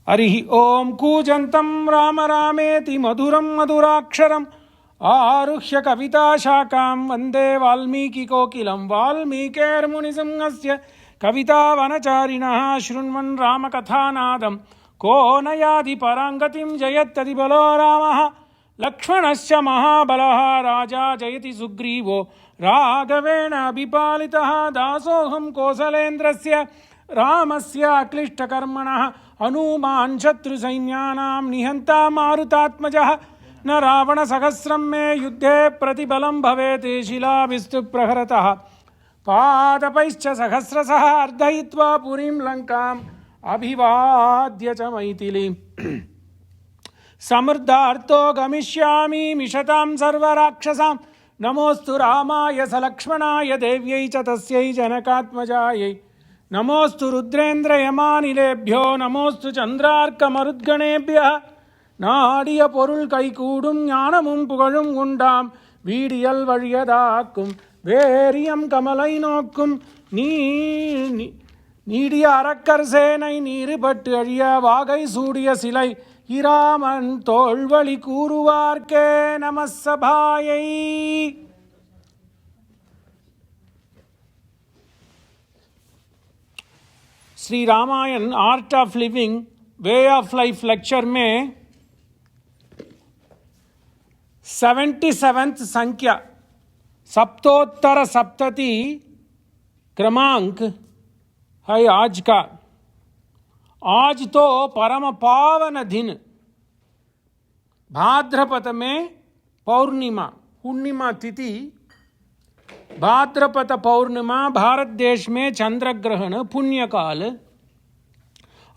Harihi Om Kujantam Rama Rameti Maduram Maduraksharam Aruhya Kavita Shakam Vande Valmiki Kokilam Valmikir Munisamnasya Kavita Vanacharinaha Shrunvan Rama Kathanadam Ko Nayadi Parangatim Jayatadi Balo Ramaha Lakshmanasya Mahabalaha Raja Jayati Sugrivo Raghavena Bipalitaha Dasoham Kausalendrasya Ramasya Klishtakarmana Hanuman Shatru Sainyanam Nihanta Marutatmajaha Na Ravana Sahasram Me Yuddhe Pratibalam Bhavete Shila Vistu Praharataha Padapaischa Sahasrasaha Ardhayitva Purim Lankam Abhivadya Chamaitili Samardharto Gamishyami Mishatam Sarvarakshasam Namostu Ramaya Salakshmanaya Devyai Chatasyai Janakatmajayai Namostu Rudrendra Yamanilebhyo Namostu Chandrarka Marudganebhya Nadiya Porul Kaikudum Yanamum Pugalum Gundam Vidiyal Variyadakum Veriyam Kamalainokum Neediya Arakkar Senai Niripattu Ariya Vagai Sudiya Silai Hiraman Tolvali Kuruvarke Namasabhayai. Shri Ramayana art of living way of life lecture में 77th संख्या सप्तोत्तर सप्तति क्रमांक है आज का। आज तो परम पावन दिन भाद्रपद में पौर्णिमा पूर्णिमा तिथि भाद्रपद पौर्णिमा भारत देश में चंद्र ग्रहण पुण्यकाल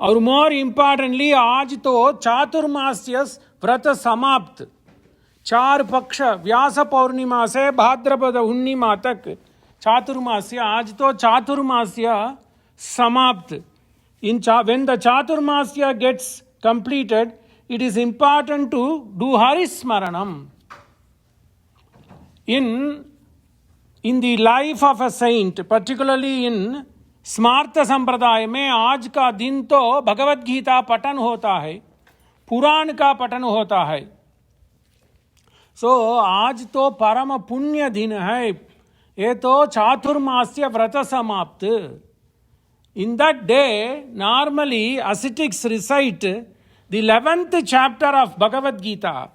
और मोर इम्पॉर्टेंटली आज तो चातुर्मास्य व्रत समाप्त। 4 पक्ष व्यास पौर्णिमा से भाद्रपद पूर्णिमा तक चातुर्मास्य, आज तो चातुर्मास्य समाप्त। When the चातुर्मास्य gets completed, it is important to do Harismaranam. In the life of a saint, particularly in स्मार्त संप्रदाय में आज का दिन तो भगवत गीता पठन होता है, पुराण का पठन होता है। आज तो परम पुण्य दिन है, ये तो चातुर्मास्य व्रत समाप्त। In that day, normally ascetics recite the 11th chapter of Bhagavad Gita.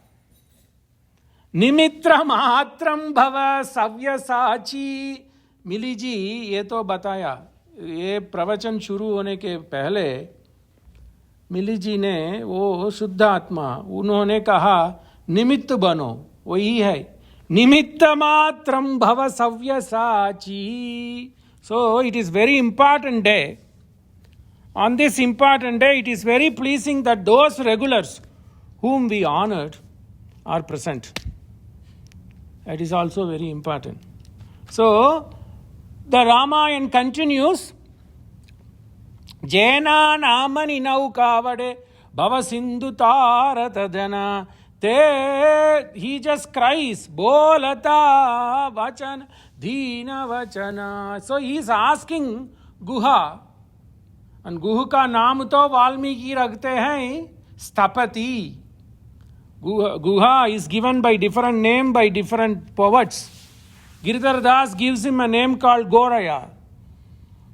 निमित्र मात्रम भव सव्यसाची। मिली जी ये तो बताया, ये प्रवचन शुरू होने के पहले मिली जी ने, वो शुद्ध आत्मा, उन्होंने कहा निमित्त बनो, वही है निमित्त मात्रम भव सव्यसाची। So it is very important day. On this important day, it is very pleasing that those regulars whom we honored are present. That is also very important. So, the Ramayana continues. Jena namani naukavade bhava sindhu taratadana te. He just cries, bolata vachana dina vachana. So he is asking Guha, and गुह का नाम तो वाल्मीकि रखते हैं स्थपति। Guha is given by different name by different poets. Giridhar Das gives him a name called Goraya,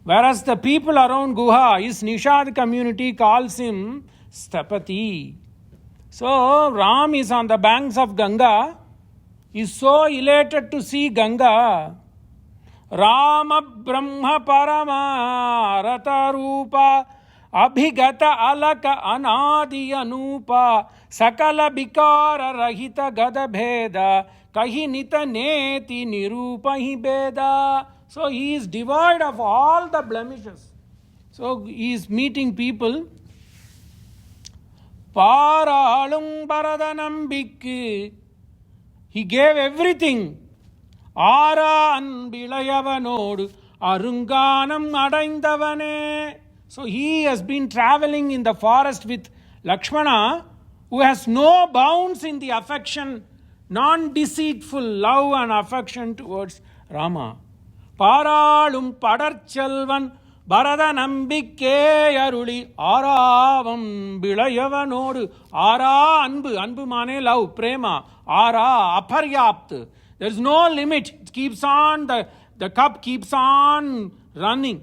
whereas the people around Guha, his Nishad community, calls him Sthapati. So Ram is on the banks of Ganga, is so elated to see Ganga. Rama Brahma Parama Rata Rupa Abhigata Alaka Anadi Anupa Sakala Bikara Rahita Gada Bheda Kahi Nita Neti Nirupahi Beda. So he is devoid of all the blemishes. So he is meeting people. Paralum Baradanambik. He gave everything. Ara Anbilayavanodu Arunganam Adaindavane. So he has been traveling in the forest with Lakshmana, who has no bounds in the affection, non-deceitful love and affection towards Rama. Paralum Padarchalvan பரத நம்பிக்கே அருளி ஆராவம் விளையவனோடு ஆரா அன்பு அன்பு மானே love Prema ஆரா அபர்யாப்த் there is no limit it keeps on the cup keeps on running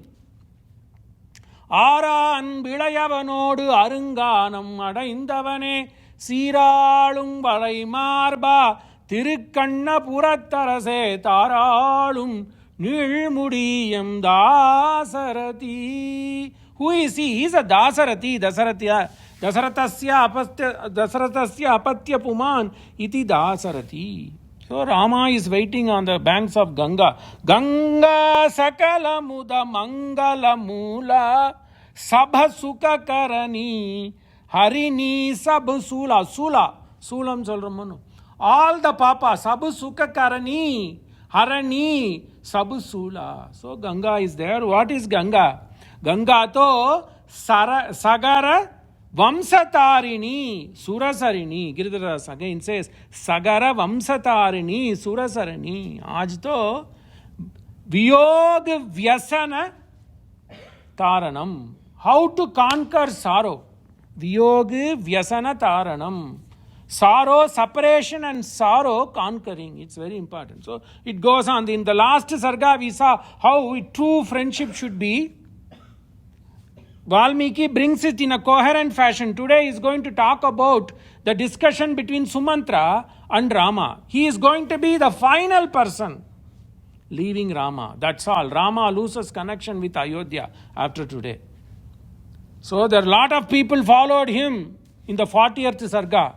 ஆரா அன்பிளையவனோடு அருங்கானம் அடைந்தவனே சீராளும் வளை மார்பா திருக்கண்ண புறத்தரசே தாராளும் நீழ்முடியம் Dasarathi. Who is he? He is a Dasarathi. Dasaratasya apatya puman iti Dasarathi. So Rama is waiting on the banks of Ganga. Ganga sakala muda mangala mula sabha sukha karani harini sab sula sulam solramanu. All the papa sab sukha karani harani sabu sula. So Ganga is there. What is Ganga? Ganga to sagara vamsatarini surasarini. Giridharas again says sagara vamsatarini surasarini. Aaj to viyog vyasana taranam. How to conquer sorrow? Viyog vyasana taranam. Sorrow, separation and sorrow conquering. It's very important. So it goes on. In the last sarga we saw how true friendship should be. Valmiki brings it in a coherent fashion. Today he is going to talk about the discussion between Sumantara and Rama. He is going to be the final person leaving Rama. That's all. Rama loses connection with Ayodhya after today. So there are a lot of people followed him in the 40th sarga.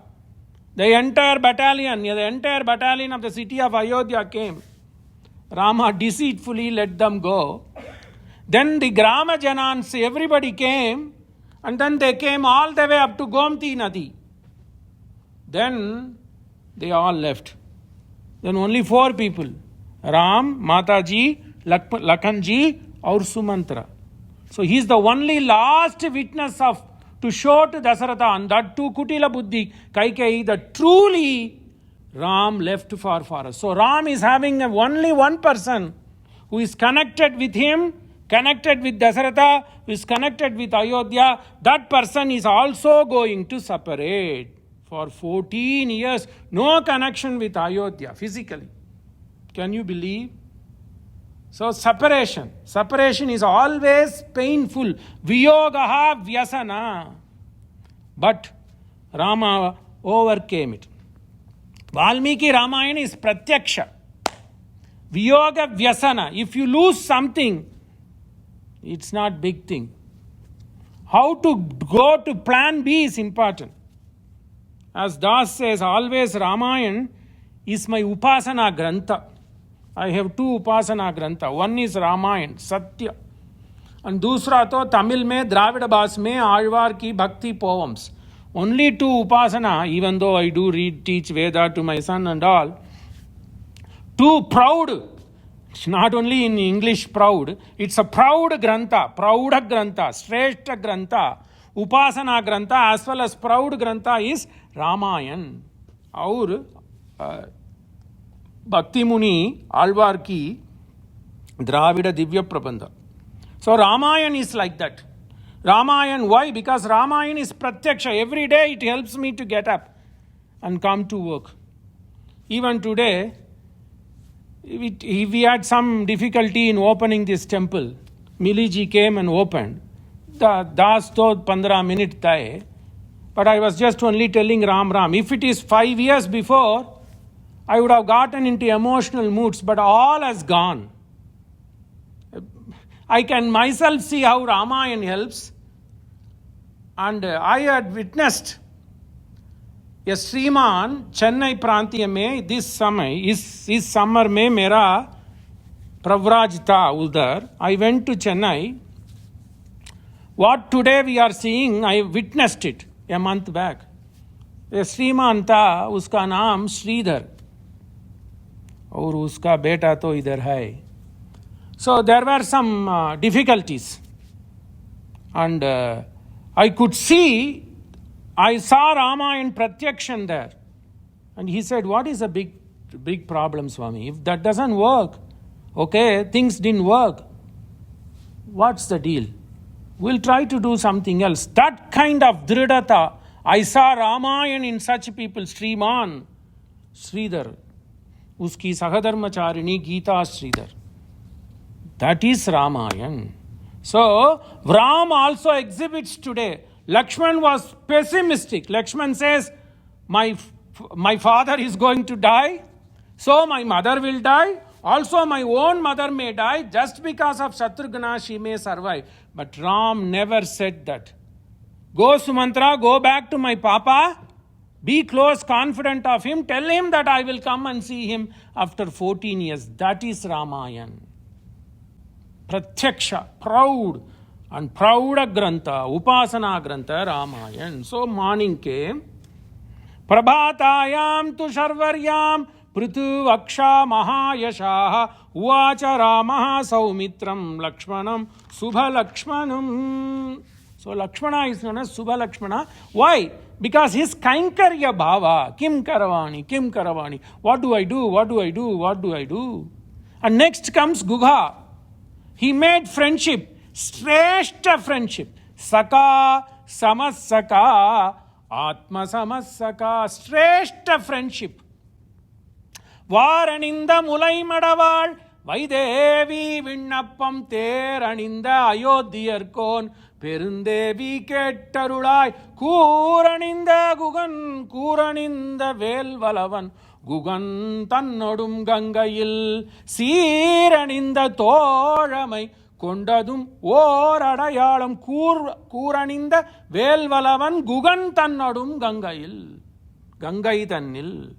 The entire battalion of the city of Ayodhya came. Rama deceitfully let them go. Then the Grama Janans, everybody came, and then they came all the way up to Gomti Nadi. Then they all left. Then only 4 people, Ram, Mataji, Lakhanji, or Sumantara. So he is the only last witness to show to Dasaratha, and that too Kutila Buddhi, Kaikeyi, that truly Ram left for forest. So Ram is having only one person who is connected with him, connected with Dasaratha, who is connected with Ayodhya. That person is also going to separate for 14 years. No connection with Ayodhya physically. Can you believe? So separation is always painful. Viyogaha vyasana. But Rama overcame it. Valmiki Ramayana is pratyaksha. Viyoga vyasana. If you lose something, it's not big thing. How to go to plan B is important. As Das says, always Ramayana is my upasana grantha. I have 2 upasana grantha. One is Ramayana, Satya. And दूसरा तो तमिल में द्राविड़ भाष में आழ்வாर की भक्ति poems. Only 2 upasana, even though I do teach Veda to my son and all. 2 proud. It's not only in English proud. It's a proud grantha, prouda grantha, shrestha grantha, upasana grantha as well as proud grantha is Ramayana. और Bhakti Muni Alvar ki Dravida Divya Prabandha. So Ramayana is like that. Ramayana, why? Because Ramayana is pratyaksha. Every day it helps me to get up and come to work. Even today, we had some difficulty in opening this temple. Miliji came and opened. The Das to 15 minutes thaye. But I was just only telling Ram. If it is 5 years before, I would have gotten into emotional moods, but all has gone. I can myself see how Ramayana helps. And I had witnessed a Sriman Chennai Prantiya में this summer में मेरा प्रव्राज था उधर. I went to Chennai. What today we are seeing, I witnessed it a month back. A Sriman था, उसका नाम श्रीधर. और उसका बेटा तो इधर है. So there were some difficulties. And I saw Ramayana Pratyakshan there. And he said, what is a big problem, Swami? If that doesn't work, okay, things didn't work. what's the deal? We'll try to do something else. That kind of dridata, I saw Ramayana in such people. Sriman Sridhar, uski Sahadharmacharini Gita Sridhar. That is Ramayana. So, Ram also exhibits today. Lakshman was pessimistic. Lakshman says, my father is going to die, so my mother will die. Also, my own mother may die. Just because of Shatrughna, she may survive. But Ram never said that. Go, Sumantara, go back to my papa. Be close, confident of him. Tell him that I will come and see him after 14 years. That is Ramayana. Pratyaksha, proud and prouda grantha, upasana grantha, Ramayana. So morning came. Prabhatayam tu sharvaryam prithu vaksha mahayashaha uvacha ramaha saumitram lakshmanam subha lakshmanam. So Lakshmana is known as Subha Lakshmana. Why? Because his Kaikarya bhava, Kim Karavani, Kim Karavani. What do I do? What do I do? What do I do? And next comes Gugha. He made friendship, Shreshta friendship. Saka, Samasaka, Atma Samasaka, Shreshta friendship. Varaninda Mulai Madaval, Vaidevi Vinnappam Teraninda Ayodhyarkon, Perundevi Kettarulai, Kuraninda Gugan, Kuraninda Velvalavan, Gugan Tannodum Gangayil, Siraninda Thoramai, Kondadum, Oradayalam, Kuraninda Velvalavan, Gugan Tannodum Gangayil, Gangaitanil.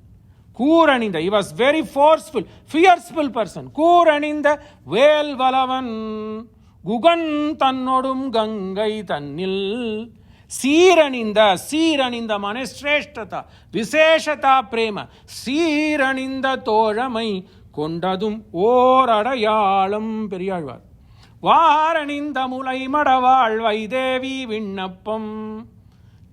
Kuraninda, he was very forceful, fierceful person. Kuraninda Velvalavan, Gugan Tannodum Gangai Tannil. Siraninda mane Sreshtata, Viseshata Prema, Siraninda Thoramai, Kondadum Oradayalam Periyalvar. Varaninda Mulai Madaval, Vaidevi Vinnappam,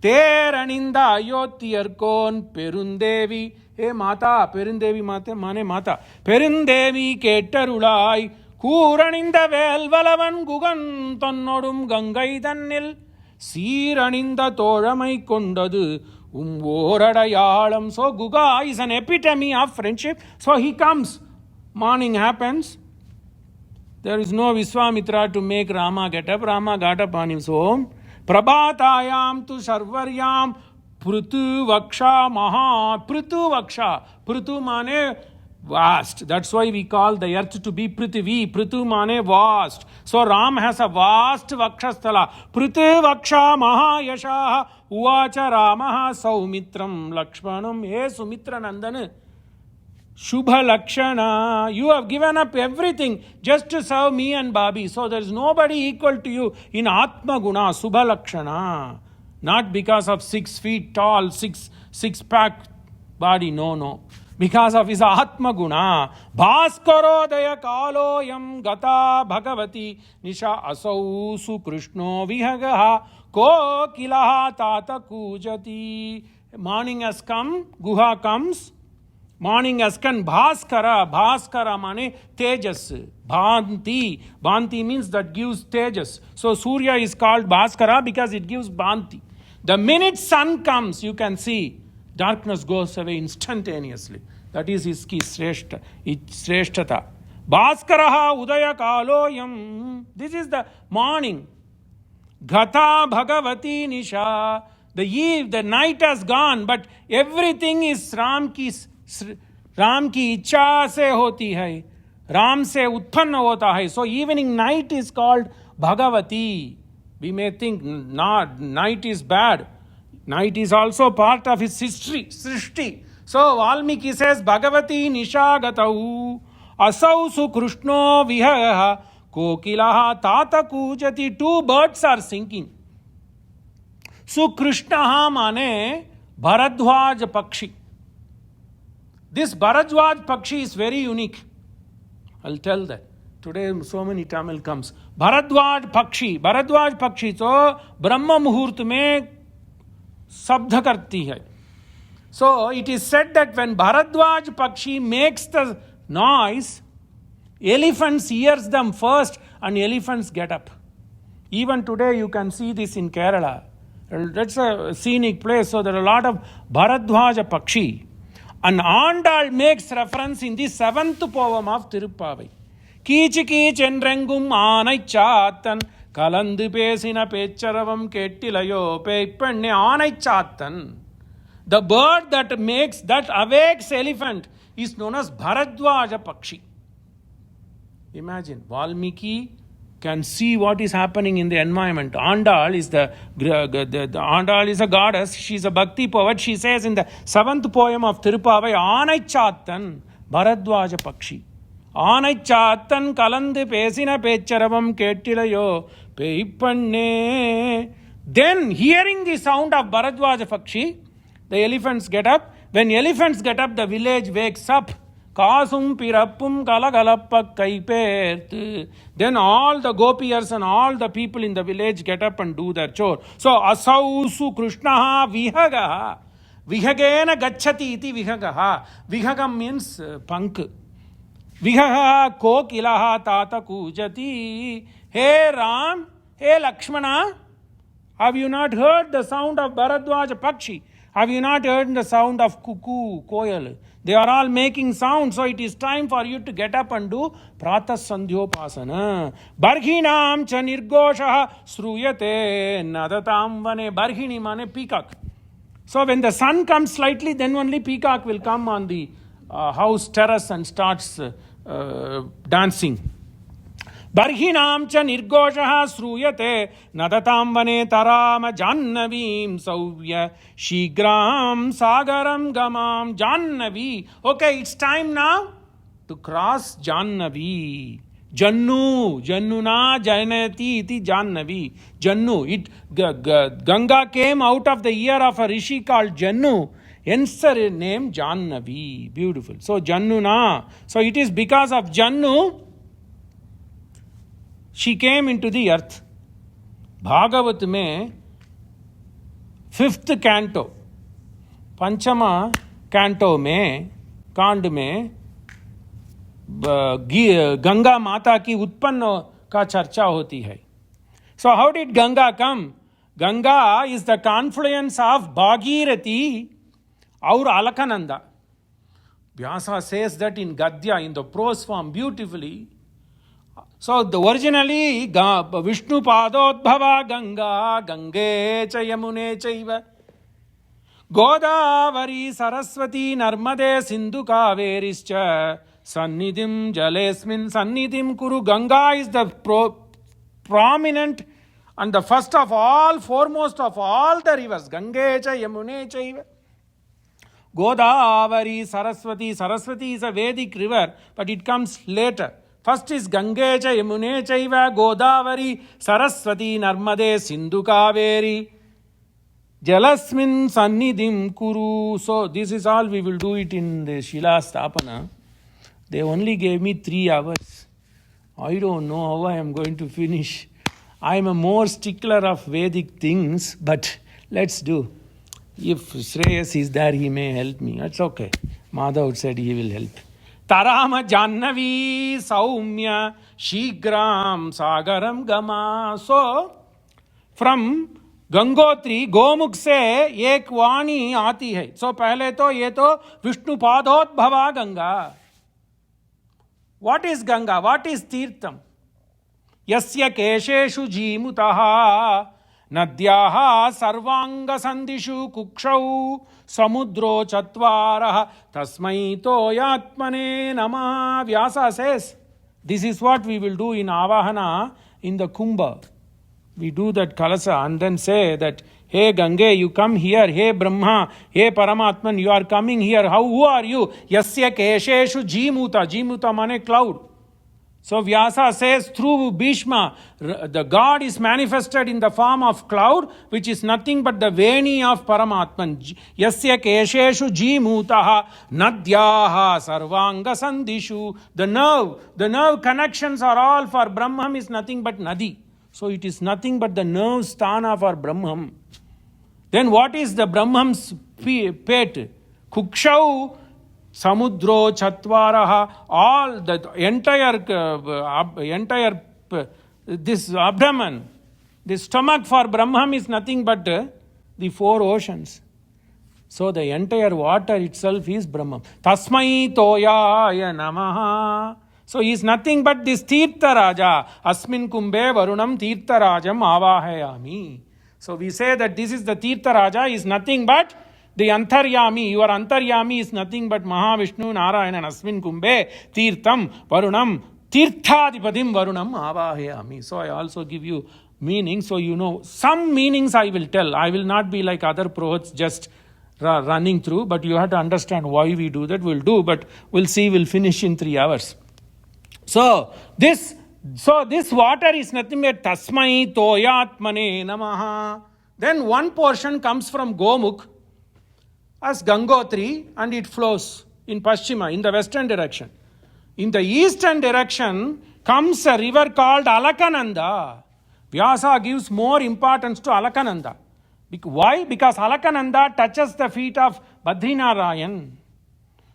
Teraninda Ayodhyarkon, Perundevi, Hey Mata, Perundevi Mate, Mane Mata, Perundevi Kettarulai, Kuraninda Velvalavan, Gugan Tannodum Gangai Tannil. Siraninda Thoramai Kondadu Voradayalam. So Guga is an epitome of friendship. So he comes. Morning happens. There is no Viswamitra to make Rama get up. Rama got up on his home. Prabhatayam tu sarvaryam prutu vaksha maha. Prutu vaksha. Prutu mane vast. That's why we call the earth to be Prithvi. Prithu mane vast. So Ram has a vast vakshasthala. Prithu vaksha mahayashaha uvacha ramaha saumitram lakshmanam. Hey Sumitra Nandana, Shubha Lakshana, you have given up everything just to serve me and Babi. So there is nobody equal to you in Atma Guna, Subha Lakshana. Not because of 6 feet tall, six-pack body. No. Because of his Atma Guna. Bhaskarodaya Kaloyam Gata Bhagavati Nisha Asau Sukrishno Vihagaha Kokilaha Tata Kujati. Morning has come, Guha comes. Morning has come, Bhaskara mane Tejas. Bhanti means that gives Tejas. So Surya is called Bhaskara because it gives Bhanti. The minute sun comes, you can see, darkness goes away instantaneously. That is his key, Sreshtata. Bhaskaraha Udaya Kaloyam. This is the morning. Gata Bhagavati Nisha. The night has gone, but everything is Ram ki इच्छा से होती है, राम से उत्पन्न होता है. So evening night is called Bhagavati. We may think night is bad. Night is also part of his history, Srishti. So Valmiki says Bhagavati Nishagatau Asau Sukrishno Vihaha Kokilaha Tata Kujati. 2 birds are singing. Sukrishnaha mane Bharadwaj Pakshi. This Bharadwaj Pakshi is very unique. I'll tell that. Today so many Tamil comes. Bharadwaj Pakshi. So Brahma Muhurt mein sabdha karti hai. So it is said that when Bharadwaj Pakshi makes the noise, elephants hears them first and elephants get up. Even today you can see this in Kerala. That's a scenic place, so there are a lot of Bharadwaja Pakshi. And Andal makes reference in the 7th poem of Tirupavai. Kichi kichendrengum aanai chaattan kalandu pesina pecharavam kettilayo peipanne aanai chaattan. The bird that awakes elephant is known as Bharadwaja Pakshi. Imagine, Valmiki can see what is happening in the environment. Andal is the Andal is a goddess. She's a bhakti poet. She says in the 7th poem of Tirupavai, Aanai Chattan Bharadwaja Pakshi. Aanai Chattan Kalandu Pesina Pecharavam Kettilayo Peipanne. Then, hearing the sound of Bharadwaja Pakshi, the elephants get up. When elephants get up, the village wakes up. Kasum pirappum kalagalappa kaipert. Then all the gopiyas and all the people in the village get up and do their chore. So asausu krishnaha vihagaha. Vihagena gacchati iti vihagaha. Vihagam means punk. Vihaga kokilaha tata kujati. Hey Ram, hey Lakshmana, have you not heard the sound of Bharadwaja Pakshi? Have you not heard the sound of cuckoo, koyal? They are all making sound, so it is time for you to get up and do Pratah Sandhyopasana. Barhinam cha nirgoshaha sruyate nadatam vane. Barhini mane peacock. So when the sun comes slightly, then only peacock will come on the house terrace and starts dancing. Barhinam cha nirgoshaha sruyate nadatam vane taram jannavim sauvya shigram sagaram gamam Jannavi. Okay, it's time now to cross Jannavi. Jannuna janati iti Jannavi. Ganga came out of the ear of a rishi called Jannu. Hence her name Jannavi. Beautiful. So Jannuna. So it is because of Jannu she came into the earth. Bhagavat mein 5th canto, Panchama canto में कांड में गंगा माता की उत्पन्न का चर्चा होती है. So how did Ganga come? Ganga is the confluence of Bhagirathi और Alakananda. Vyasa says that in Gadya, in the prose form, beautifully. So originally Vishnu Padodbhava Ganga Gange cha Yamune chaiva Godavari Saraswati Narmade Sindhu Kaverischa Sannidhim Jalesmin Sannidhim Kuru. Ganga is the prominent and the first of all, foremost of all the rivers. Gange cha Yamune chaiva Godavari Saraswati. Saraswati is a Vedic river, but it comes later. First is Gange cha Yamune chaiva Godavari Saraswati Narmade Sindhu Kaveri Jalasmin Sannidhim Kuru. So this is all we will do it in the Shila Stapana. They only gave me 3 hours. I don't know how I am going to finish. I am a more stickler of Vedic things, but let's do. If Shreyas is there, he may help me. That's okay. Madhav said he will help. Tarama Jannavi Saumya Shigram Sagaram Gama. So, from Gangotri, Gomukh se ek Vani aati hai. So, pehle to ye to Vishnu Padodbhava Ganga. What is Ganga? What is Tirtham? Yasya Kesheshu Jimutaha Nadyaha Sarvanga Sandishu Kukshau Samudro Chatvaraha Tasmai Toyatmane Namah. Vyasa says, this is what we will do in Avahana in the Kumbha. We do that Kalasa and then say that, hey Gange, you come here. Hey Brahma, hey Paramatman, you are coming here. Who are you? Yasya Kesheshu Jimuta. Jimuta mane cloud. So Vyasa says through Bhishma, the God is manifested in the form of cloud, which is nothing but the Veni of Paramatman. Yasya Kesheshu Jimutaha Nadyaha Sarvanga Sandishu. The nerve connections are all for Brahman is nothing but Nadi. So it is nothing but the nerve sthana for Brahman. Then what is the Brahman's pet? Kukshau Samudro Chatvaraha. All the entire this abdomen, this stomach for Brahman is nothing but the four oceans. So the entire water itself is Brahman. Tasmai toyaya namaha. So he is nothing but this Tirtha Raja. Asmin kumbhe varunam Tirtha Rajam avahayami. So we say that this is the Tirtha Raja is nothing but the Antaryami. Your Antaryami is nothing but Mahavishnu Narayanan Asmin kumbhe Tirtham Varunam Tirthadipadim Varunam avahayami. So I also give you meaning. So you know some meanings I will tell. I will not be like other prophets just running through, but you have to understand why we do that. We'll do, but we'll see, we'll finish in 3 hours. So this water is nothing but Tasmai Toyatmane Namaha. Then one portion comes from Gomukh as Gangotri and it flows in Paschima, in the western direction. In the eastern direction comes a river called Alakananda. Vyasa gives more importance to Alakananda. Why? Because Alakananda touches the feet of Badrinarayan.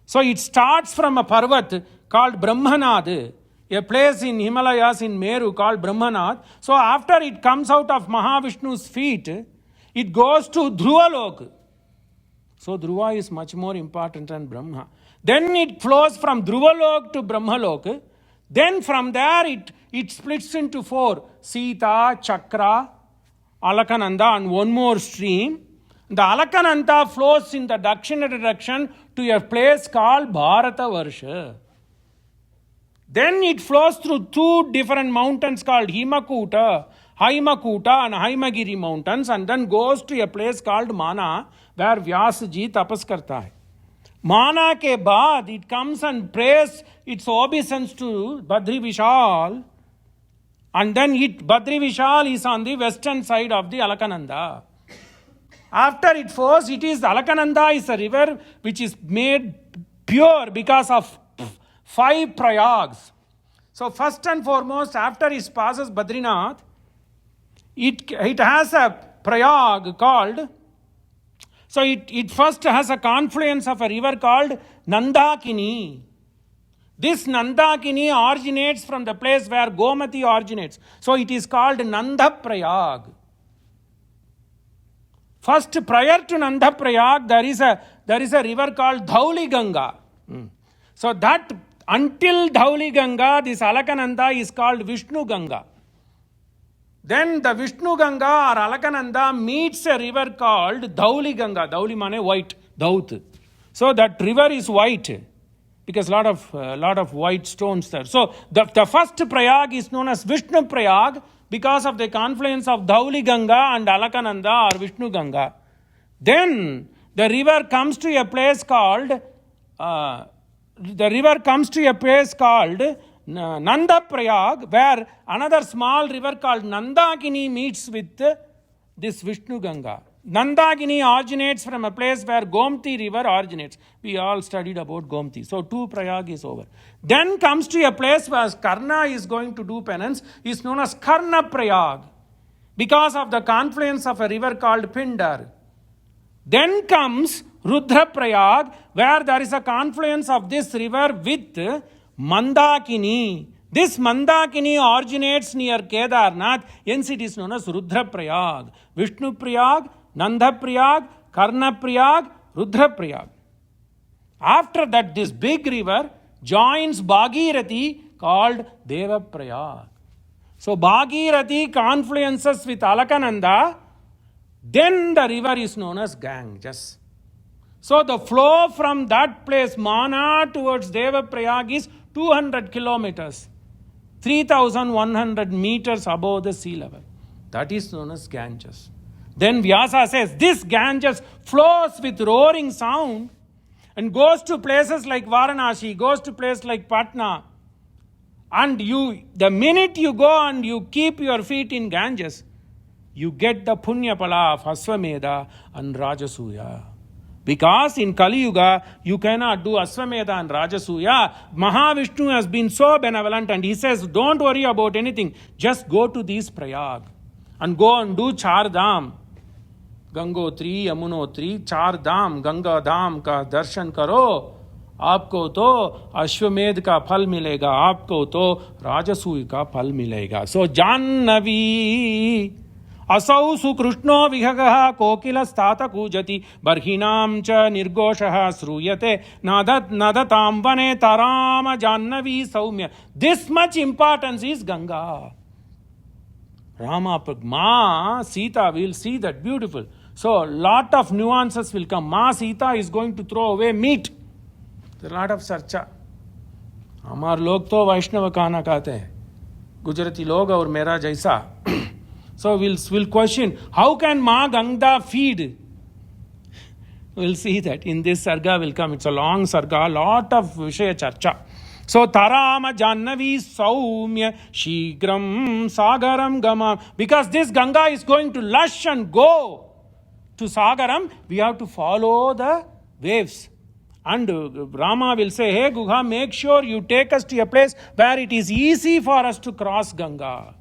So it starts from a parvat called Brahmanad, a place in Himalayas in Meru called Brahmanad. So after it comes out of Mahavishnu's feet, it goes to Dhruvalok. So Dhruva is much more important than Brahma. Then it flows from Dhruvalok to Brahmalok. Then from there it splits into 4. Sita, Chakra, Alakananda and one more stream. The Alakananda flows in the Dakshina direction to a place called Bharata Varsha. Then it flows through 2 different mountains called Haimakuta and Haimagiri mountains and then goes to a place called Mana where Vyasa ji tapas karta hai. Mana ke baad it comes and prays its obeisance to Badri Vishal. And then Badri Vishal is on the western side of the Alakananda. After it flows, Alakananda is a river which is made pure because of 5 prayags. So first and foremost, after it passes Badrinath, it has a prayag called, so it first has a confluence of a river called Nandakini. This Nandakini originates from the place where Gomati originates. So it is called Nanda Prayag. First, prior to Nanda Prayag, there is a river called Dhauli Ganga. So that until Dhauli Ganga, this Alakananda is called Vishnu Ganga. Then the Vishnu Ganga or Alakananda meets a river called Dhauli Ganga. Dhauli mane white, Dhaut. So that river is white. Because lot of white stones there. So the first Prayag is known as Vishnu Prayag because of the confluence of Dhauli Ganga and Alakananda or Vishnu Ganga. Then the river comes to a place called Nanda Prayag, where another small river called Nandakini meets with this Vishnu Ganga. Nandakini originates from a place where Gomti river originates. We all studied about Gomti. So 2 Prayag is over. Then comes to a place where Karna is going to do penance. Is known as Karna Prayag because of the confluence of a river called Pindar. Then comes Rudra Prayag where there is a confluence of this river with Mandakini. This Mandakini originates near Kedarnath, hence it is known as Rudra Prayag. Vishnu Prayag, Nanda Prayag, Karna Prayag, Rudra Prayag. After that, this big river joins Bhagirathi called Deva Prayag. So Bhagirathi confluences with Alakananda, then the river is known as Ganges. So the flow from that place, Mana, towards Deva Prayag is 200 kilometers, 3,100 meters above the sea level. That is known as Ganges. Then Vyasa says, this Ganges flows with roaring sound and goes to places like Varanasi, goes to places like Patna. And the minute you go and you keep your feet in Ganges, you get the Punya Pala of Aswamedha and Rajasuya. Because in Kali Yuga, you cannot do Aswamedha and Rajasuya. Mahavishnu has been so benevolent and he says, don't worry about anything. Just go to these Prayag and go and do Char Dham. Gangotri, Yamunotri, Char Dham, Ganga Dham ka darshan karo. आपको तो अश्वमेध का फल मिलेगा, आपको तो राजसूय का फल मिलेगा. सो जाह्नवी असौ सुकृष्णो विहगः कोकिलस्तात कूजति बर्हिणां च निर्घोषः श्रूयते नदतां वने तराम जाह्नवी सौम्य. This much importance is Ganga. Rama, Ma Sita will see that beautiful. So lot of nuances will come. Ma Sita is going to throw away meat. There are a lot of sarcha. हमारे लोग तो वैष्णव खाना खाते हैं, गुजराती लोग और मेरा जैसा. So we'll question, how can Ma Ganga feed? We'll see that in this sarga will come. It's a long sarga, lot of Vishaya Charcha. So Tarama Jannavi Saumya Shigram Sagaram Gama. Because this Ganga is going to lush and go to Sagaram, we have to follow the waves. And Rama will say, hey Guha, make sure you take us to a place where it is easy for us to cross Ganga.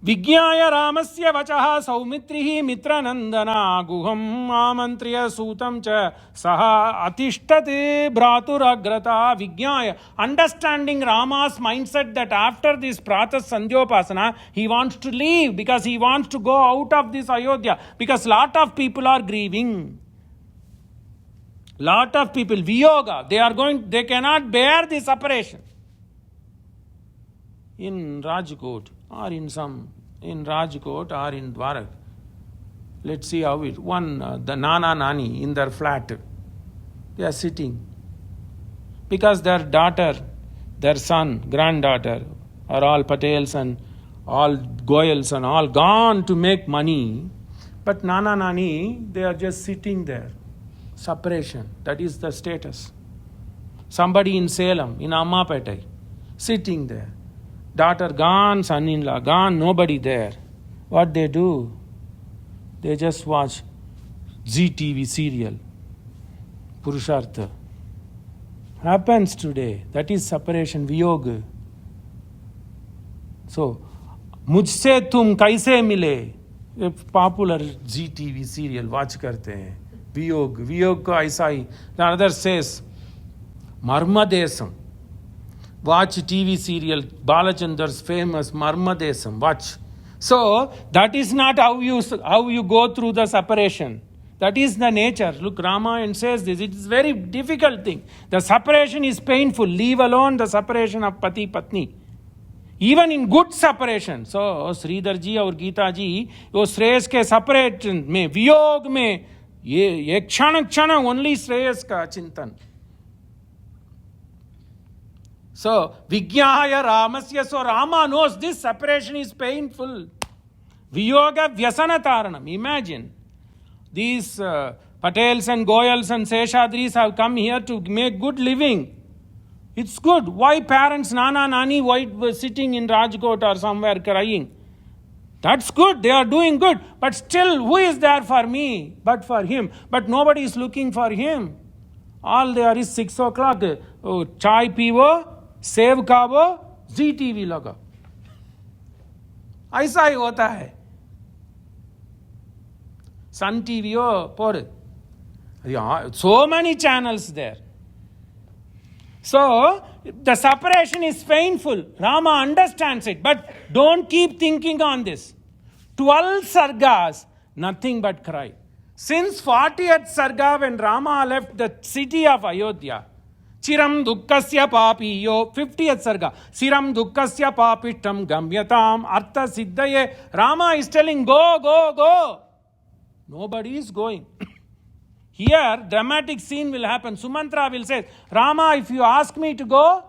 विज्ञाय रामस्य वचः सौमित्रिः मित्रनन्दना गुहम् आमन्त्र्य सूतं च सः अतिष्ठते भ्रातुरग्रता. विज्ञाय, understanding Rama's mindset that after this Pratah Sandhyopasana he wants to leave because he wants to go out of this Ayodhya, because lot of people are grieving. Lot of people, Viyoga, they cannot bear the separation. In Rajkot or in Rajkot or in Dwarak, let's see how it, the Nana Nani in their flat, they are sitting. Because their daughter, their son, granddaughter are all Patels and all Goyals and all gone to make money. But Nana Nani, they are just sitting there. Separation, that is the status. Somebody in Salem, in Ammapetai, sitting there. Daughter gone, son-in-law gone, nobody there. What they do? They just watch ZTV serial, Purushartha. Happens today. That is separation, Viyog. So, Mujhse tum kaise mile? A popular ZTV serial, watch karte hain. Viyog ko aisa hi. The other says, Marmadesam. Watch TV serial, Balachandra's famous Marmadesam. Watch. So, that is not how you go through the separation. That is the nature. Look, Ramayana says this. It is very difficult thing. The separation is painful. Leave alone the separation of Pati Patni. Even in good separation. So, Sridhar ji और गीता जी, वो श्रेयस के separation में, वियोग में, ये क्षण only Shreyas का चिंतन. So, Vigyaya Ramasya, so Rama knows this separation is painful. Viyoga Vyasana Taranam. Imagine, these Patels and Goyals and Seshadris have come here to make good living. It's good. Why parents, Nana, Nani, why sitting in Rajkot or somewhere crying? That's good. They are doing good. But still, who is there for me? But for him. But nobody is looking for him. All there is 6 o'clock. Oh, chai pivo. Save खाओ, जी TV लगा. ऐसा ही होता है. Sun TV हो पर so many channels there. So the separation is painful. Rama understands it, but don't keep thinking on this. 12 sargas, nothing but cry. Since 40th sarga, when Rama left the city of Ayodhya, Chiram dukkasya papiyo, 50th sarga. Chiram dukkasya papishtam gamyatam artha siddhaye. Rama is telling, go, go, go. Nobody is going. Here, dramatic scene will happen. Sumantara will say, Rama, if you ask me to go,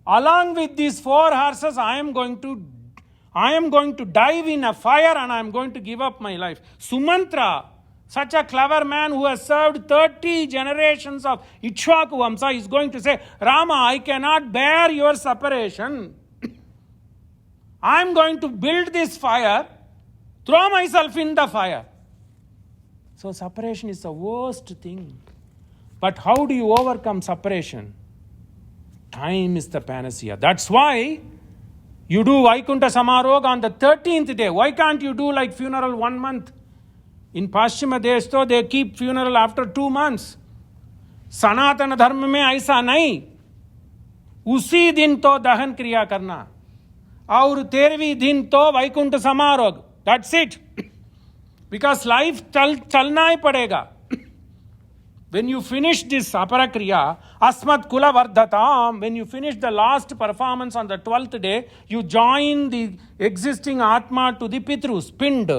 along with these 4 horses, I am going to dive in a fire and I am going to give up my life. Sumantara, such a clever man who has served 30 generations of Ikshvaku Vamsa, is going to say, Rama, I cannot bear your separation. I am going to build this fire, throw myself in the fire. So separation is the worst thing. But how do you overcome separation? Time is the panacea. That's why you do Vaikunta Samarog on the 13th day. Why can't you do like funeral 1 month? In Paschima Desh, they keep funeral after 2 months. सनातन धर्म में ऐसा नहीं, उसी दिन तो दहन क्रिया करना और 13वीं दिन तो वैकुंठ समारोह, दैट्स इट, बिकॉज लाइफ चलना ही पड़ेगा. When you finish this aparakriya, asmat kula vardhatam, when you finish the last performance on the 12th day, you join the existing atma to the pitrus, pind.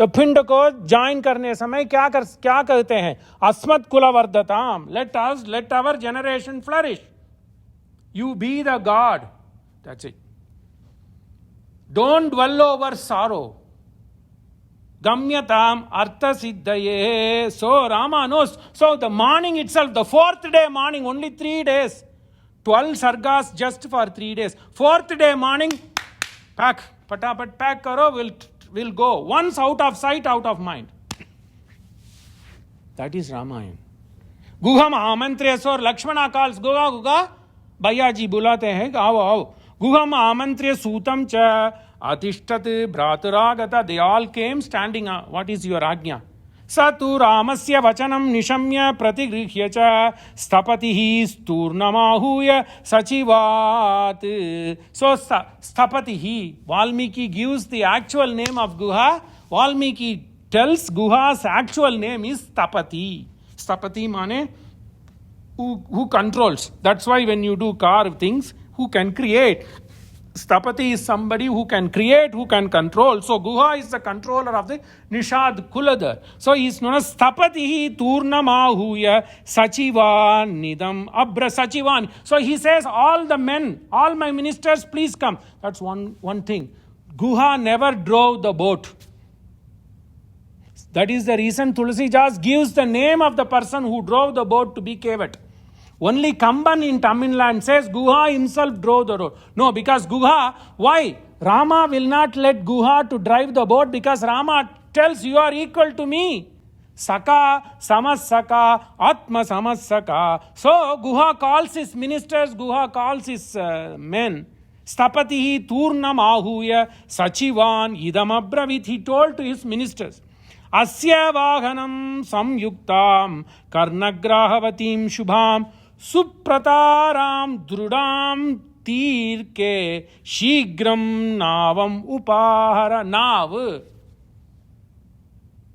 ये पिंड को join करने समय क्या कहते हैं? अस्मत् कुला वर्धताम, let our generation flourish. You be the God. That's it. Don't dwell over sorrow. Gamyatam artha siddhaye. So Rama knows. So the morning itself, the 4th day morning, only 3 days. 12 sargas just for 3 days. 4th day morning, pack, patapat pack karo, will go. Once out of sight, out of mind. That is Ramayana. Guha Mahamantriya, so Lakshmana calls, Guga, Bhayaji bulate hain, आओ. Guha Mahamantriya Sutam cha Atishtat Bhraturagata. They all came standing. What is your Ajna? Satu Ramasya Vachanam Nishamya Pratigrihya cha Stapatihi Sturnamahuya Sachivat. So Stapatihi, Valmiki gives the actual name of Guha. Valmiki tells Guha's actual name is Stapati. Stapati mane who controls. That's why when you do carve things, who can create. Stapati is somebody who can create, who can control. So Guha is the controller of the Nishad Kuladar. So he is known as Stapatihi Turnamahuya Sachivan Nidam Abra Sachivan. So he says, all the men, all my ministers, please come. That's one thing. Guha never drove the boat. That is the reason Tulsi Das gives the name of the person who drove the boat to be Kevat. Only Kamban in Tamil Nadu says Guha himself drove the road. No, because Guha, why? Rama will not let Guha to drive the boat because Rama tells you are equal to me. Saka, Samasaka, Atma Samasaka. So Guha calls his ministers, Guha calls his men. Stapatihi Turnamahuya Sachivan Idam Abravit. He told to his ministers. Asya Vahanam Samyuktam Karnagrahavatim Shubham Suprataram Drudam Tirke Shigram Navam Upahara. Nav.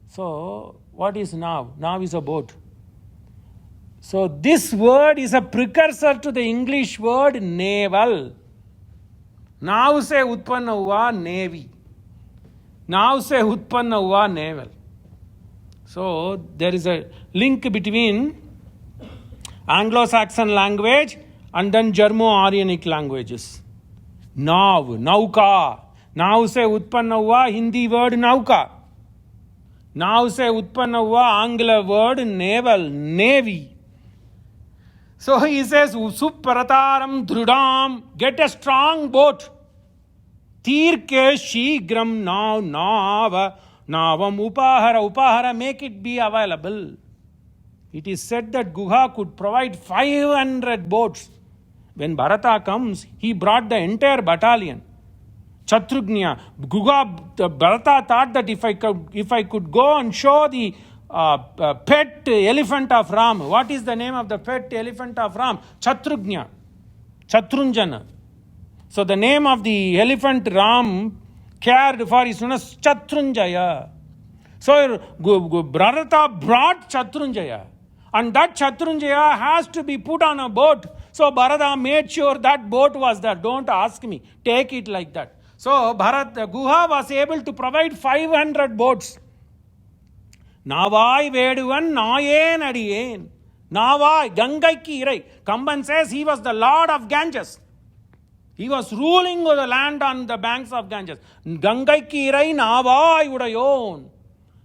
So, what is Nav? Nav is a boat. So, this word is a precursor to the English word naval. Nav se utpanna hua navy. Nav se utpanna hua naval. So, there is a link between Anglo-Saxon language and then Germo-Aryanic languages. Nav, nauka. Nav se utpanna hua Hindi word nauka. Nav se utpanna hua Angla word naval, navy. So he says, Suparataram Drudam, get a strong boat. Tirke Shigram Nava, Navam Upahara. Upahara, make it be available. It is said that Guha could provide 500 boats. When Bharata comes, he brought the entire battalion. Chatrugnya. Bharata thought that if I could go and show the pet elephant of Ram. What is the name of the pet elephant of Ram? Chatrugnya. Chatrunjana. So the name of the elephant Ram cared for is known as Chatrunjaya. So Bharata brought Chatrunjaya. And that Chatrunjaya has to be put on a boat. So Bharata made sure that boat was there. Don't ask me. Take it like that. So Guha was able to provide 500 boats. Navai Veduvan Nayen Adiyen. Navai Gangai Irai. Kamban says he was the lord of Ganges. He was ruling the land on the banks of Ganges. Gangai Irai Navai Udayon.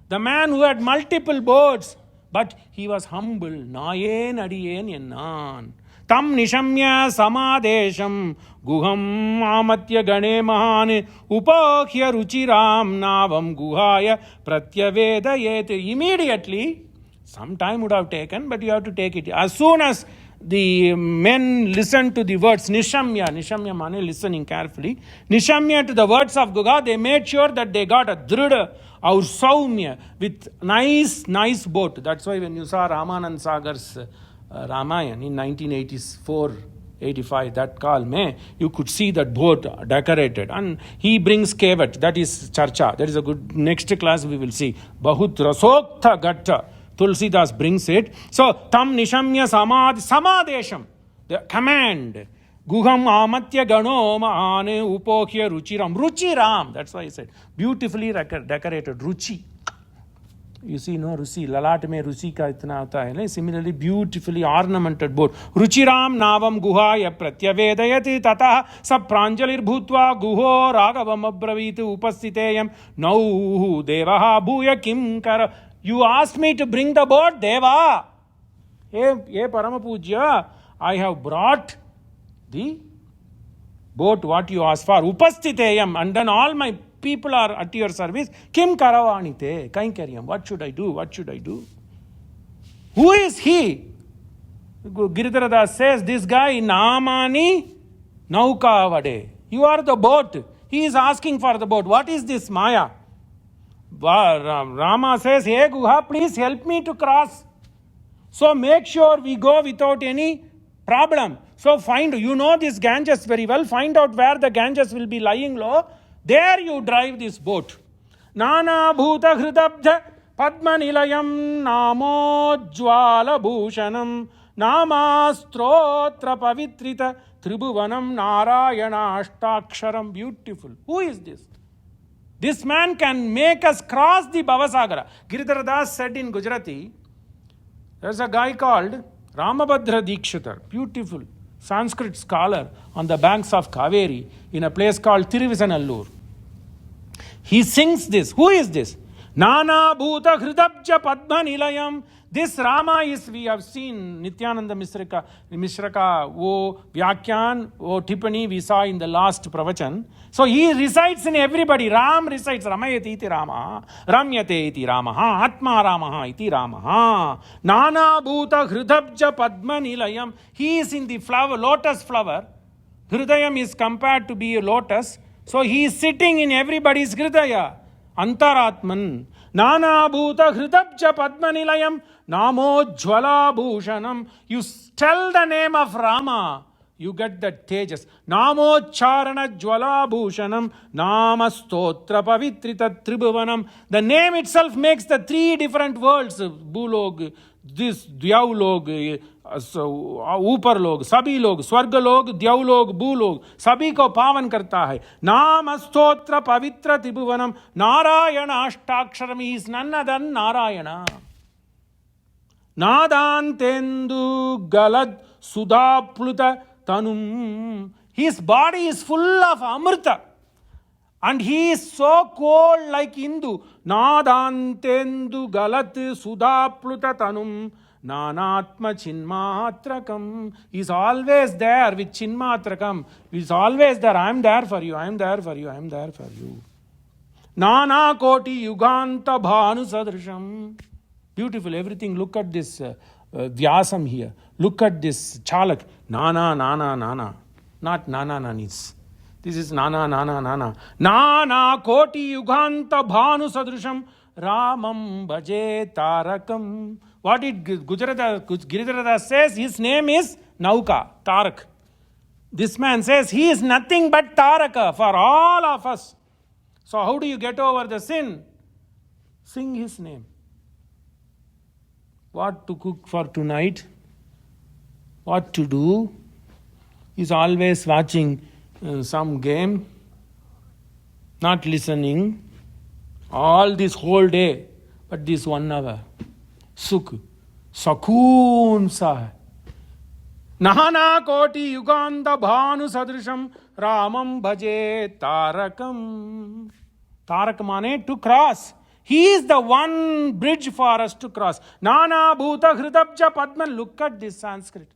The man who had multiple boats. But he was humble. Nayen Adiyen Yannan. Tam Nishamya Samadesham Guham Amatya Gane Mahane Upakhya Ruchiram Navam Guhaya Pratyaveda. Immediately, some time would have taken, but you have to take it. As soon as the men listened to the words, Nishamya mane listening carefully, Nishamya to the words of Guha, they made sure that they got a Druda or Saumya with nice boat. That's why when you saw Ramanand Sagar's Ramayana in 1984-85, that call mein, you could see that boat decorated. And he brings kevat, that is charcha. That is a good, next class we will see. Bahut rasokta gatta. Tulsidas brings it. So, tam nishamya samadesham, the command. Guham amatya gano maane upokhya ruchiram. Ruchiram, that's why I said. Beautifully decorated. Ruchi. You see, no, Rusi, lalat mein Rusi ka itna hota hai. Similarly, beautifully ornamented boat. Ruchiram navam guhaya pratyavedayati tatah sapranjalir bhutva guho ragavam abravit upastiteyam nauhu devaha bhuya kim kara. You asked me to bring the boat, Deva. Hey, Paramapujya, I have brought the boat what you asked for. Upastiteyam, and then all my people are at your service. Kim karavanite, kainkaryam. What should I do? What should I do? Who is he? Giridharadas says, this guy, Namani Naukavade. You are the boat. He is asking for the boat. What is this Maya? Rama says, hey Guha, please help me to cross. So make sure we go without any problem. So find, you know this Ganges very well, find out where the Ganges will be lying low. There you drive this boat. Nana bhuta hridabdha padma nilayam namo jwala bhushanam namastrotra pavitrita tribhuvanam narayana ashtaksharam. Beautiful. Who is this? This man can make us cross the Bhavasagara. Giridharadas said in Gujarati, there's a guy called Ramabhadra Dikshita, beautiful Sanskrit scholar on the banks of Kaveri in a place called Thiruvisanallur. He sings this. Who is this? Nana bhuta hridabja padma nilayam. This Rama is, we have seen Nityananda Mishraka, wo Vyakhyan, wo Tippani we saw in the last pravachan. So he resides in everybody. Ram resides, Ramayate iti Rama, Ramyate iti Rama, Atma Rama iti Rama. Nana bhuta hridabja padma nilayam. He is in the flower, lotus flower. Hridayam is compared to be a lotus. So he is sitting in everybody's hridaya. Antaratman. Nana bhuta hridabja padma nilayam. Namo jwala bhushanam. You tell the name of Rama, you get that tejas. Namo charana jwala bhushanam. Nama stotra pavitrita tribhuvanam. The name itself makes the three different worlds. Bhulog, this Dyaulog, ऊपर लोग, सभी लोग, स्वर्ग लोग, द्यौ लोग, भू लोग, सभी को पावन करता है. नाम स्तोत्र पवित्र त्रिभुवनम Narayan अष्टाक्षरम. He is none other than Narayana. Nadantendu galad sudapluta tanum. His body is full of amrita. And he is so cold like Hindu. Nadantendu galat sudapluta tanum. Nanatma chinmatrakam. He is always there with chinmatrakam. He is always there. I am there for you. I am there for you. I am there for you. Nana koti yuganta bhanu sadrisham. Beautiful, everything. Look at this Vyasam here. Look at this Chalak. Nana, nana, nana. Not nana, nanis. This is nana, nana, nana. Nana koti yuganta bhanu sadrisham. Ramam bhaje tarakam. What did Giridharadas says? His name is Nauka, Tarak. This man says he is nothing but Taraka for all of us. So how do you get over the sin? Sing his name. What to cook for tonight? What to do? He's always watching some game, not listening. All this whole day, but this 1 hour. Sukh, Sakoon sa. Nahana koti yuganda bhanu sadrisham Ramam bhaje tarakam. Tarak mane to cross. He is the one bridge for us to cross. Nana bhuta hridabja padman. Look at this Sanskrit.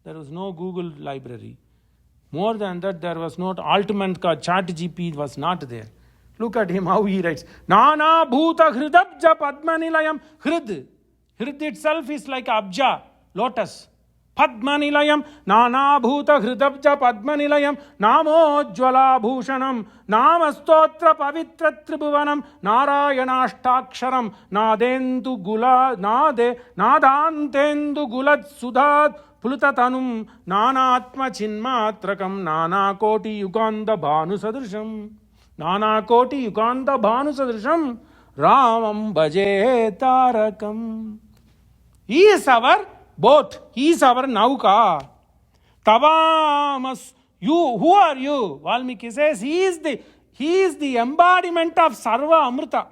There was no Google library. More than that, there was not Altman ka ChatGPT was not there. Look at him, how he writes. Nana bhuta hridabja padma nilayam. Hrid. Hrid itself is like abja, lotus. Padmanilayam nanabhuta hridabja padmanilayam namojjvalabhushanam namastotra pavitra tribhuvanam narayanashtaksharam nadantendu gulat sudhat pulutatanum nanatma chinmatrakam nanakoti yuganda bhanu sadrisham Ramam bhaje tarakam. He is our boat. He is our nauka. Tavamas. You, who are you? Valmiki says he is the embodiment of Sarva Amrita.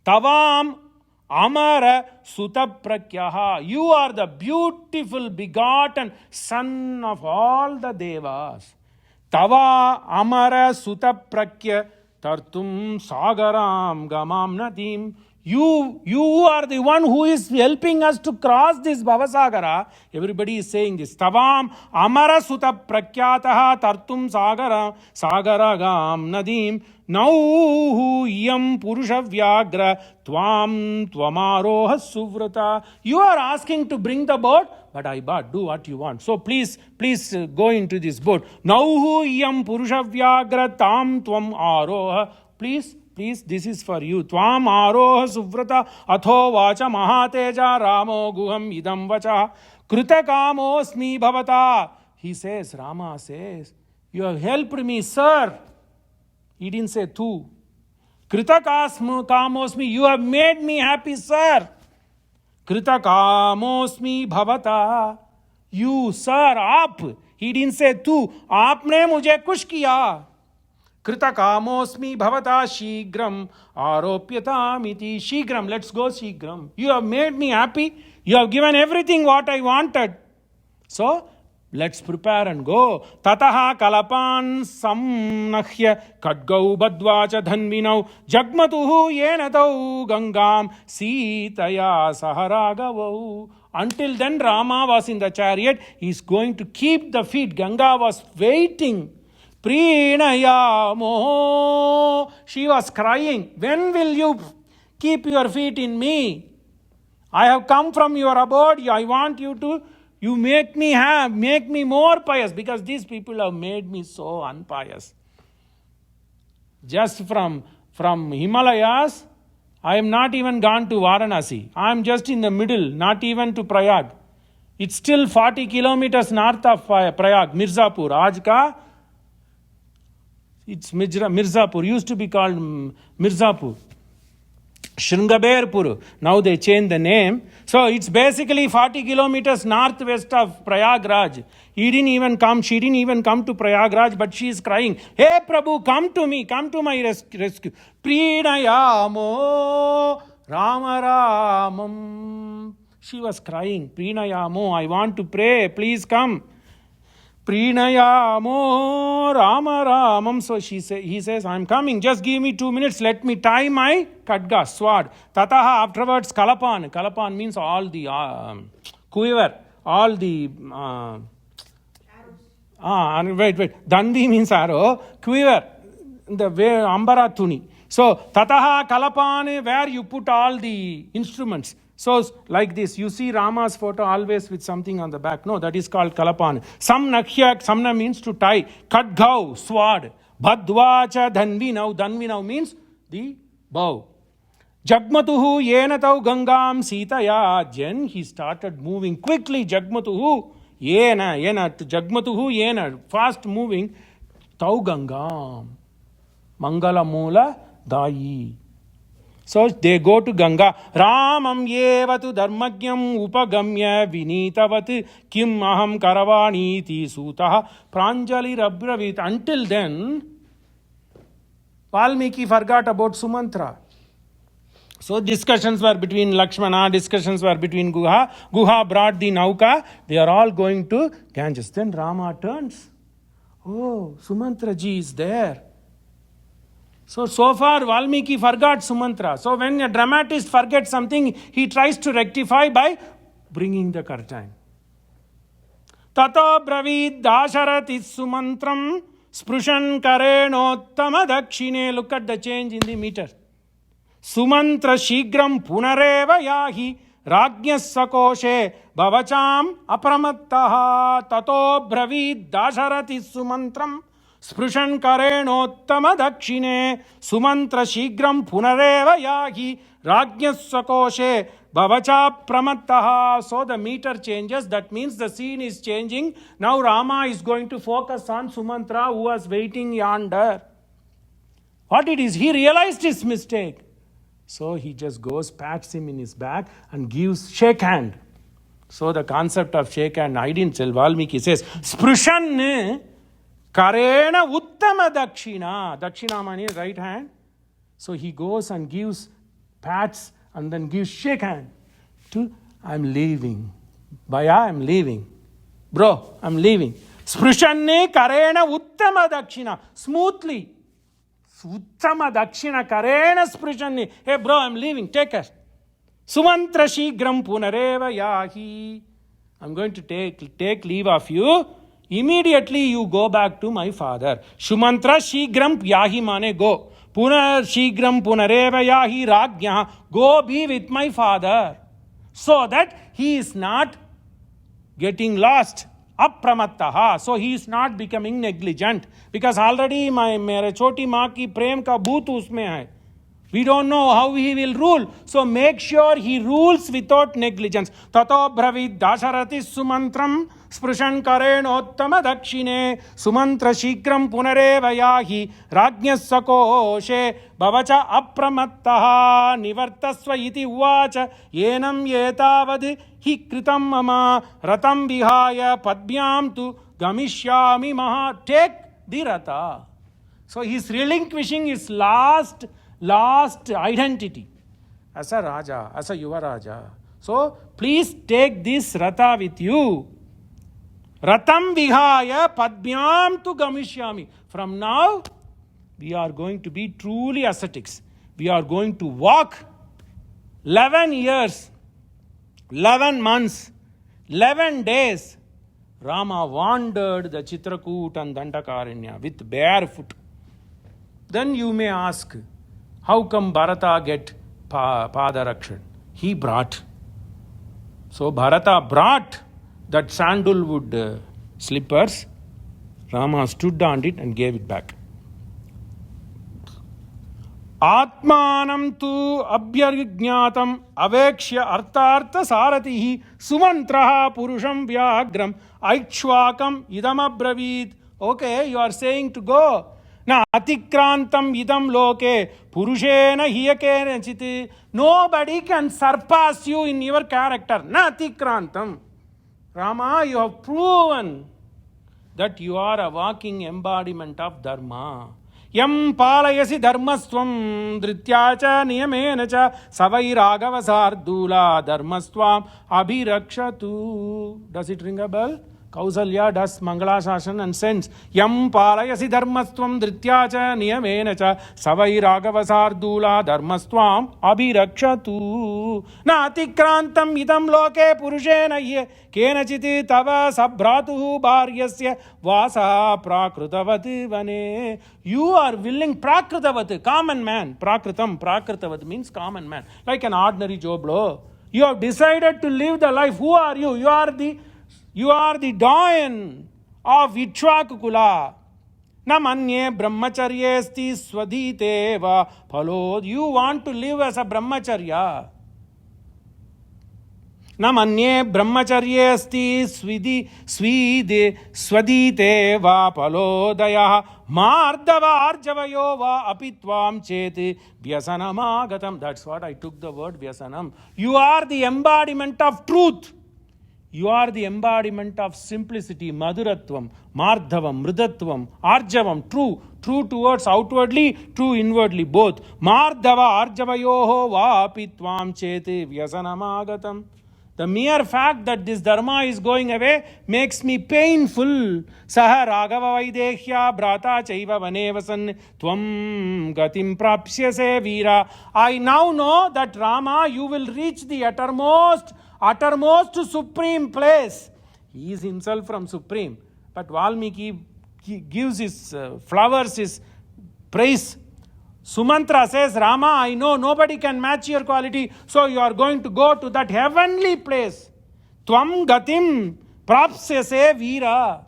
Tavam Amara Sutaprakyaha. You are the beautiful begotten son of all the devas. Tava Amara Sutaprakya Tartum Sagaram Gamam Nadim. You are the one who is helping us to cross this Bhavasagara. Everybody is saying this. Tavam Amara Suta Prakyataha Tartum Sagaragam Nadim. Nauhu Yam Purusha Vyagra Twamaroha Suvrata. You are asking to bring the boat, but I do what you want. So please go into this boat. Nauhu Yam Purusha Vyagra Tam Tvam Aroha. Please, this is for you. Tvam aroha suvrata atho vacha mahateja ramo guham idam vacha krutakamosmi bhavata. He says, Rama says, you have helped me, sir. He didn't say tu. Kritakamosmi, you have made me happy, sir. Kritakamosmi bhavata. You, sir, aap. He didn't say tu. Aapne mujhe kush kiya. Kritakamosmi bhavata shigram aropyatamiti. Shigram, let's go shigram. You have made me happy. You have given everything what I wanted. So, let's prepare and go. Tataha kalapan samnahya kadgau badvacha dhanvinau jagmatuhu yenatau gangam sitaya saharagavau. Until then, Rama was in the chariot. He is going to keep the feet. Ganga was waiting. Prinayamo. She was crying. When will you keep your feet in me? I have come from your abode. I want you to, make me more pious, because these people have made me so unpious. Just from Himalayas, I am not even gone to Varanasi. I am just in the middle, not even to Prayag. It's still 40 kilometers north of Prayag, Mirzapur. Ajka, it's Mirzapur, used to be called Mirzapur. Shringaberpur. Now they changed the name. So it's basically 40 kilometers northwest of Prayagraj. She didn't even come to Prayagraj, but she is crying, hey Prabhu, come to me, come to my rescue. Prinayamo Rama Ramam. She was crying, Prinayamo, I want to pray, please come. Prinayamo Rama Ramam. So he says, I'm coming, just give me 2 minutes, let me tie my kadga, sword. Tataha, afterwards, Kalapan. Kalapan means all the quiver, all the... wait. Dandi means arrow, quiver, the way Ambara Tuni. So, Tataha Kalapane, where you put all the instruments. So, like this, you see Rama's photo always with something on the back. No, that is called Kalapan. Samna means to tie. Kadgau, sword. Bhadvacha dhanvinau. Dhanvinau means the bow. Jagmatuhu yenatau gangam sitaya. Then he started moving quickly. Jagmatuhu yena. Jagmatuhu yena. Fast moving. Tau gangam. Mangala mula dayi. So they go to Ganga. Ramam yevatu dharmagyam upagamya vinitavat kim aham karavaniti sutaha pranjali rabravit. Until then, Valmiki forgot about Sumantara. So discussions were between Lakshmana, discussions were between Guha. Guha brought the Nauka. They are all going to Ganges. Then Rama turns. Oh, Sumantara ji is there. So far Valmiki forgot Sumantara. So when a dramatist forgets something, he tries to rectify by bringing the curtain. Tato bravid dasharati Sumantram sprushan karenottama dakshine. Look at the change in the meter. Sumantra shigram punareva yahi राज्ञः सकോशे भवचाम् अप्रमत्तः ततो ब्रवीद् दाशरथिः सुमन्त्रम् स्पृशन् करेणोत्तम दक्षिणे सुमन्त्र शीघ्रं पुनरेव याहि राज्ञः सकोशे भवचा प्रमत्तः. So the meter changes. That means the scene is changing. Now Rama is going to focus on Sumantara, who was waiting yonder. What it is? He realized his mistake. So he just goes, pats him in his back and gives shake hand. So the concept of shake hand, I didn't tell. Valmiki says, Sprushan Karena Uttama Dakshina. Dakshina means right hand. So he goes and gives pats and then gives shake hand to, I'm leaving. Bhaya, I'm leaving. Bro, I'm leaving. Sprushanne Karena Uttama Dakshina. Smoothly. Uttama Dakshina Karena Sprushanne. Hey bro, I'm leaving. Take care. Sumantra Shigram Punareva Yahi. I'm going to take leave of you. Immediately you go back to my father. Shumantra Shigram Yahi Mane go. Punar Shigram Punareva Yahi Rajnya. Go be with my father. So that he is not getting lost. Apramattaha. So he is not becoming negligent. Because already mere choti maa ki prem ka bhoot usme hai. We don't know how he will rule. So make sure he rules without negligence. Tato Bravid Dasarathi Sumantram Sprushan Karenottama Dakshine Sumantra Shikram Punareva Yahi Rajnyas Sakoshe Bhavacha Apramattaha Nivartasva iti uvacha Yenam yetavad hi kritam mama Ratam vihaya padbyam tu Gamishyami maha. Take the Ratha. So he is relinquishing his last identity as a Raja, as a Yuva Raja. So please take this Ratha with you. Ratam vihaya padbyam tu gamishyami. From now, we are going to be truly ascetics. We are going to walk 11 years, 11 months, 11 days. Rama wandered the Chitrakoot and Dandakaranya with barefoot. Then you may ask, how come Bharata get Padarakshan? He brought. So Bharata brought that sandalwood slippers. Rama stood on it and gave it back. Atmanam tu abhyarignatam avekshya arthartha saratihi sumantraha purusham vyagram aikshvakam idam abravit. Okay, you are saying to go. Na atikrantam idam loke purushena hiyakena chiti. Nobody can surpass you in your character. Na atikrantam. Rama, you have proven that you are a walking embodiment of dharma. Yam palayasi dharmastvam drityacha niyamenacha savai raghava sardula dharmastvam abhirakshatu. Does it ring a bell? Kausalya does Mangala Shashan and sends Yam palayasi dharmastvam drityacha niyamenacha savai raghava sardula dharmastvam abhirakshatu. Na atikrantam idam loke purushena ye kenachiti tava sabhratuhu bharyasya vasa prakrutavat vane. You are willing, prakrutavat, common man. Prakritavat means common man. Like an ordinary Joe Blow. You have decided to live the life. Who are you? You are the doyen of Ikshvakukula. Namanye brahmacharyesti swadhiteva phalo. You want to live as a brahmacharya. Namanye brahmacharyesti swadhiteva phalodaya mardava arjavayo va apitvam cheti vyasanamagatam. That's what I took the word vyasanam. You are the embodiment of truth. You are the embodiment of simplicity, madhuratvam, mardhavam, mridatvam, arjavam, true towards outwardly, true inwardly, both. Mardhava arjavayoho vapitvam cheti vyasanamagatam. The mere fact that this dharma is going away makes me painful. Saha raghava vaidehya brata chaiva vanevasan tvam gatim prapsyase veera. I now know that Rama, you will reach the uttermost supreme place. He is himself from supreme. But Valmiki gives his flowers his praise. Sumantara says, Rama, I know nobody can match your quality, so you are going to go to that heavenly place. Tvam gatim prapsyase veera,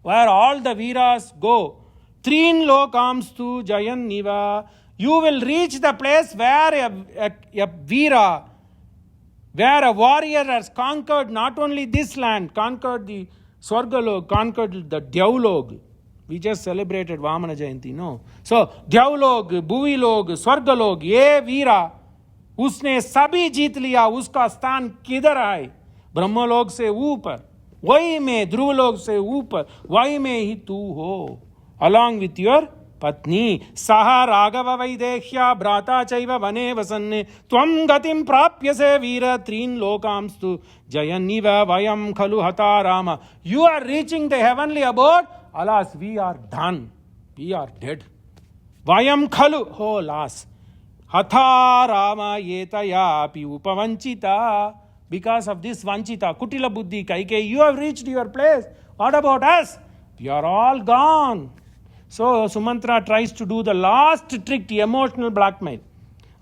where all the veeras go. Trin lokamstu jayan niva. You will reach the place where a veera, where a warrior has conquered not only this land, conquered the Swargalok, conquered the Dyaulog. We just celebrated Vamana Jayanti, no? So, Dyaulog, Bhuvilog, Swargalog, ye वीरा, उसने सभी जीत लिया, उसका स्थान किधर है? ब्रह्मलोक से ऊपर, वही में ध्रुवलोक से ऊपर, वही में ही तू हो, along with your पत्नी. सह राघव वैदेह्या भ्राता चैव वने वसन्ने त्वं गतिं प्राप्यसे वीर त्रीन् लोकांस्तु जयन्निव वयं खलु हता Ram. You are reaching the heavenly abode. Alas, we are done. We are dead. Vayam khalu. Oh, alas. Hatha Rama yetaya api upavanchita. Because of this vanchita, Kutila Buddhi Kaikeyi, you have reached your place. What about us? We are all gone. So Sumantara tries to do the last trick, the emotional blackmail.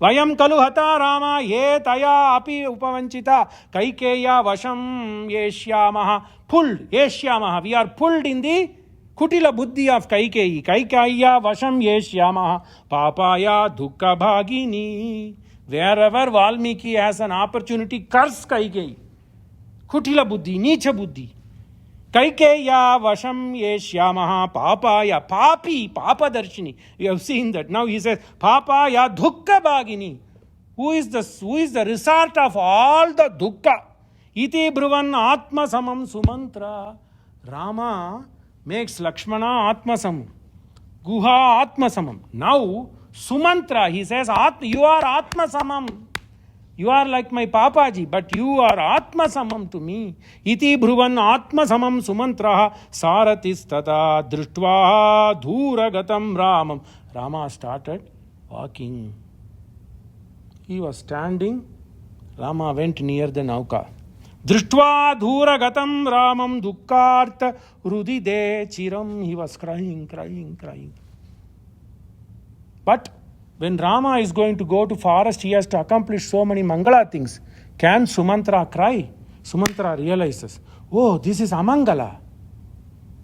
Vayam kalu hata Rama yetaya api upavanchita Kaikeya vasham yeshyamaha. Pulled, yeshyamaha. We are pulled in the Kutila Buddhi of Kaikeyi. Kaikeya vasham yeshyamaha papaya dukkha bhagini. Wherever Valmiki has an opportunity, curse Kaikeyi. Kutila Buddhi, Nicha Buddhi. Kaikeya vasham yeshyamaha papaya. Papi, Papa Darshini. You have seen that. Now he says, papaya dukkha bhagini. Who is the resort of all the dukkha? Iti bruvan atma samam Sumantara. Rama makes Lakshmana atma samam. Guha atma samam. Now, Sumantara, he says, you are atma samam. You are like my Papaji, but you are atma samam to me. Iti bruvan atma samam Sumantara saratis tata drishtva dhuragatam ramam. Rama started walking. He was standing. Rama went near the Nauka. Drishtva dhuragatam ramam dukkart rudide chiram. He was crying. But when Rama is going to go to forest, he has to accomplish so many Mangala things. Can Sumantara cry? Sumantara realizes, oh, this is Amangala.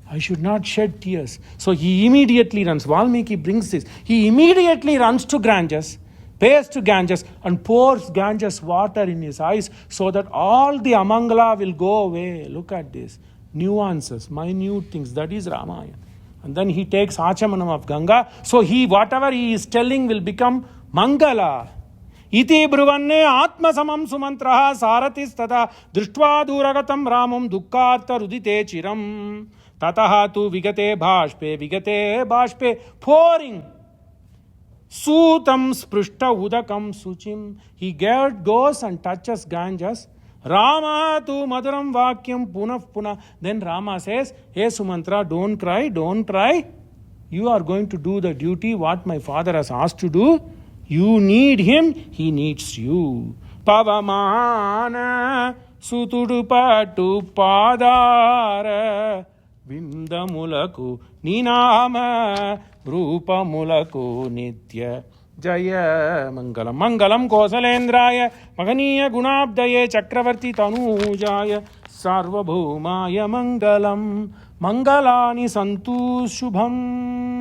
I should not shed tears. So he immediately runs. Valmiki brings this. He immediately runs to Ganges, pays to Ganges, and pours Ganges water in his eyes so that all the Amangala will go away. Look at this. Nuances, minute things. That is Ramayana. And then he takes Achamanam of Ganga. So whatever he is telling will become Mangala. Iti bruvanne atma samam Sumantraha saratis tata drishtva duragatam ramam dukkarta rudite chiram. Tataha tu vigate bhashpe, pouring. Sutam sprishta udakam suchim. He goes and touches Ganges. Rama tu madaram vakyam punah. Then Rama says, hey Sumantara, don't cry. You are going to do the duty what my father has asked to do. You need him, he needs you. Pavamana sutudu patu padara vindamulaku ninama rupamulaku nitya. Jaya Mangalam. Mangalam Kausalendraya Maganiya Gunabdaye Chakravarti Tanujaya Sarvabhaumaya Mangalam. Mangalani Santu Shubham.